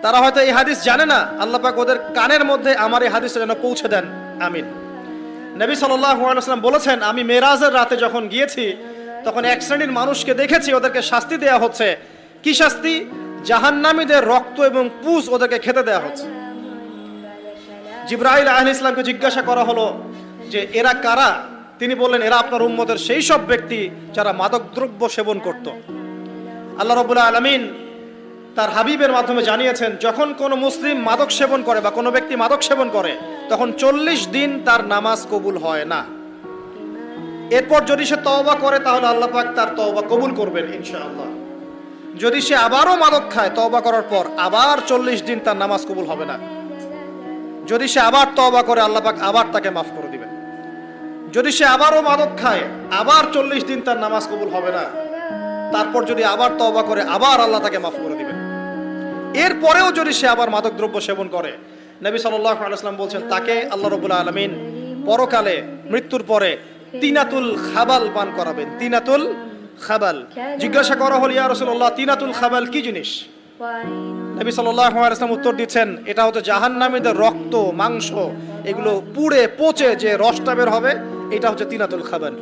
তারা হয়তো এই হাদিস জানে না, আল্লাহ পাক ওদের কানের মধ্যে আমার এই হাদিসটা যেন পৌঁছে দেন, আমিন। নবী সাল্লাল্লাহু আলাইহি ওয়াসাল্লাম বলেছেন, আমি মেরাজের রাতে যখন গিয়েছি তখন এক শ্রেণীর মানুষকে দেখেছি, ওদেরকে শাস্তি দেয়া হচ্ছে। কি শাস্তি? জাহান্নামীদের রক্ত এবং পুঁজ ওদেরকে খেতে দেয়া হচ্ছে। জিবরাইল আলাইহিস সালামকে জিজ্ঞাসা করা হলো যে এরা কারা? তিনি বললেন, এরা আপনার উম্মতের সেই সব ব্যক্তি যারা মাদকদ্রব্য সেবন করত। আল্লাহ রাব্বুল আলামিন তার হাবিবের মাধ্যমে জানিয়েছেন, যখন কোনো মুসলিম মাদক সেবন করে বা কোনো ব্যক্তি মাদক সেবন করে তখন 40 দিন তার নামাজ কবুল হয় না। এরপর যদি সে তওবা করে তাহলে আল্লাহ পাক তার তওবা কবুল করবেন ইনশাআল্লাহ। যদি সে আবারও মাদক খায় তওবা করার পর, আবার 40 দিন তার নামাজ কবুল হবে না। যদি সে আবার তওবা করে আল্লাহ পাক আবার তাকে মাফ করে দিবেন। যদি সে আবারও মাদক খায় আবার 40 দিন তার নামাজ কবুল হবে না। তারপর যদি আবার তওবা করে আবার আল্লাহ তাকে মাফ করে দিবেন। এরপরেও যদি সে আবার মাদকদ্রব্য সেবন করে, নবী সাল্লাল্লাহু আলাইহি ওয়াসাল্লাম বলছেন তাকে আল্লাহ রাব্বুল আলামিন পরকালে মৃত্যুর পরে তিনাতুল খাবাল পান করাবেন। তিনাতুল খাবাল। জিজ্ঞাসা করা হলো, ইয়া রাসূলুল্লাহ, তিনাতুল খাবাল কি জিনিস? নবী সাল্লাল্লাহু আলাইহি ওয়াসাল্লাম উত্তর দিচ্ছেন, এটা হচ্ছে জাহান্নামীদের রক্ত, মাংস, এগুলো পুড়ে পচে যে রসটা বের হবে, এটা হচ্ছে তিনাতুল খাবাল।